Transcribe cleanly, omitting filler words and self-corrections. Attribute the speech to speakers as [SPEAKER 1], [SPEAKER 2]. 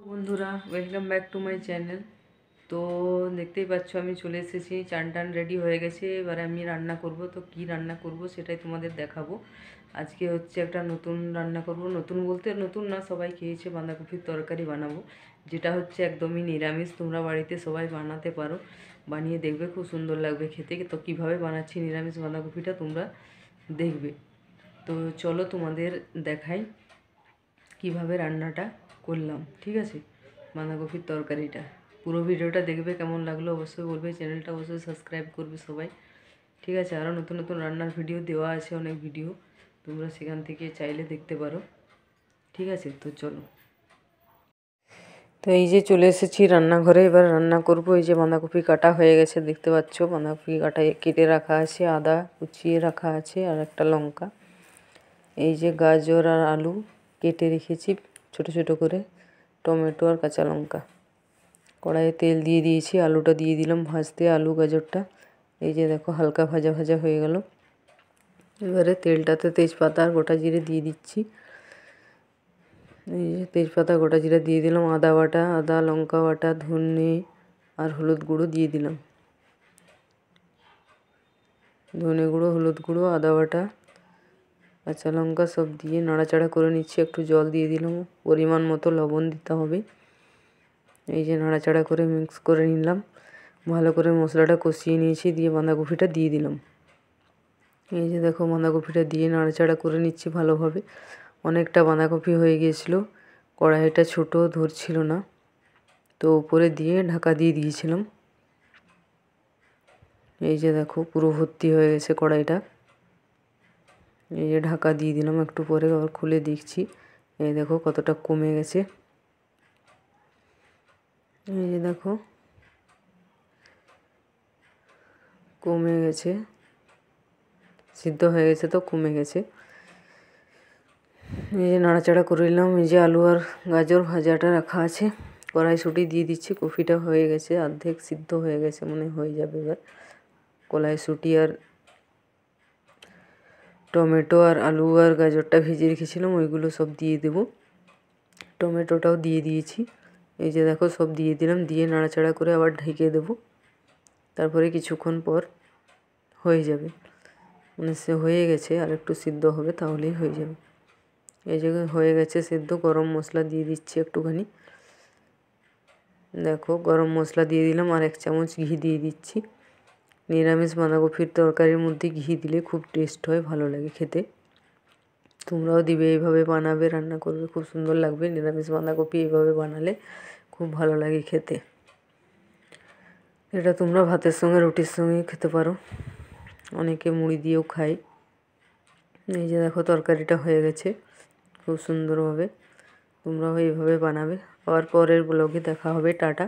[SPEAKER 1] বন্ধুরা, welcome back to my channel. তো দেখতেই পাচ্ছ আমি চলে এসেছি, চান টান রেডি হয়ে গেছে। এবারে আমি রান্না করব। তো কি রান্না করব সেটাই তোমাদের দেখাবো। আজকে হচ্ছে একটা নতুন রান্না করব। নতুন বলতে নতুন না, সবাই খেয়েছে, বাঁধাকপির তরকারি বানাবো, যেটা হচ্ছে একদমই নিরামিষ। তোমরা বাড়িতে সবাই বানাতে পারো, বানিয়ে দেখবে, খুব সুন্দর লাগবে খেতে। তো কীভাবে বানাচ্ছি নিরামিষ বাঁধাকপিটা তোমরা দেখবে। তো চলো তোমাদের দেখাই কিভাবে রান্নাটা করলাম। ঠিক আছে, বাঁধাকপির তরকারিটা পুরো ভিডিওটা দেখবে। কেমন লাগলো অবশ্যই বলবে, চ্যানেলটা অবশ্যই সাবস্ক্রাইব করবে সবাই। ঠিক আছে, আরও নতুন নতুন রান্নার ভিডিও দেওয়া আছে, অনেক ভিডিও, তোমরা সেখান থেকে চাইলে দেখতে পারো। ঠিক আছে, তো চলো। তো এই যে চলে এসেছি রান্নাঘরে, এবার রান্না করব। এই যে বাঁধাকপি কাটা হয়ে গেছে, দেখতে পাচ্ছ বাঁধাকপি কাটা কেটে রাখা আছে, আদা কুচিয়ে রাখা আছে, আর একটা লঙ্কা। এই যে গাজর আর আলু কেটে রেখেছি ছোট ছোট করে, টমেটো আর কাঁচা লঙ্কা। কড়াইয়ে তেল দিয়ে দিয়েছি, আলুটা দিয়ে দিলাম ভাজতে, আলু গাজরটা। এই যে দেখো হালকা ভাজা ভাজা হয়ে গেল। এবারে তেলটাতে তেজপাতা আর গোটা জিরে দিয়ে দিচ্ছি। এই যে তেজপাতা গোটা জিরা দিয়ে দিলাম, আদা বাটা, আদা লঙ্কা বাটা, ধনে আর হলুদ গুঁড়ো দিয়ে দিলাম। ধনে গুঁড়ো, হলুদ গুঁড়ো, আদা বাটা, কাঁচা লঙ্কা সব দিয়ে নাড়াচাড়া করে নিচ্ছি। একটু জল দিয়ে দিলাম, পরিমাণ মতো লবণ দিতে হবে। এই যে নাড়াচাড়া করে মিক্স করে নিলাম, ভালো করে মশলাটা কষিয়ে নিয়েছি, দিয়ে বাঁধাকপিটা দিয়ে দিলাম। এই যে দেখো বাঁধাকপিটা দিয়ে নাড়াচাড়া করে নিচ্ছি ভালোভাবে। অনেকটা বাঁধাকপি হয়ে গিয়েছিলো, কড়াইটা ছোট ধরছিল না, তো উপরে দিয়ে ঢাকা দিয়ে দিয়েছিলাম। এই যে দেখো পুরো ভর্তি হয়ে গেছে কড়াইটা। এই যে ঢাকা দিয়ে দিলাম, একটু পরে আবার খুলে দেখছি। এই দেখো কতটা কমে গেছে। এই যে দেখো কমে গেছে, সিদ্ধ হয়ে গেছে, তো কমে গেছে। এই যে নাড়াচাড়া করে নিলাম। এই যে আলু আর গাজর ভাজাটা রাখা আছে, কড়াইশুঁটি দিয়ে দিচ্ছি। কপিটা হয়ে গেছে, অর্ধেক সিদ্ধ হয়ে গেছে, মনে হয়ে যাবে এবার। কড়াইশুঁটি আর টমেটো আর আলু আর গাজরটা ভেজে রেখেছিলাম, ওইগুলো সব দিয়ে দেবো। টমেটোটাও দিয়ে দিয়েছি। এই যে দেখো সব দিয়ে দিলাম, দিয়ে নাড়াচাড়া করে আবার ঢেকে দেবো। তারপরে কিছুক্ষণ পর হয়ে যাবে, মানে সে হয়ে গেছে, আর একটু সিদ্ধ হবে তাহলেই হয়ে যাবে। এই জায়গায় হয়ে গেছে সিদ্ধ। গরম মশলা দিয়ে দিচ্ছি একটুখানি। দেখো গরম মশলা দিয়ে দিলাম, আর 1 চামচ ঘি দিয়ে দিচ্ছি। নিরামিষ বাঁধাকপির তরকারির মধ্যে ঘি দিলে খুব টেস্ট হয়, ভালো লাগে খেতে। তোমরাও দিবে, এইভাবে বানাবে, রান্না করবে, খুব সুন্দর লাগবে। নিরামিষ বাঁধাকপি এইভাবে বানালে খুব ভালো লাগে খেতে। এটা তোমরা ভাতের সঙ্গে রুটির সঙ্গে খেতে পারো, অনেকে মুড়ি দিয়েও খায়। এই যে দেখো তরকারিটা হয়ে গেছে খুব সুন্দরভাবে। তোমরাও এইভাবে বানাবে। আবার পরের ব্লগে দেখা হবে। টাটা।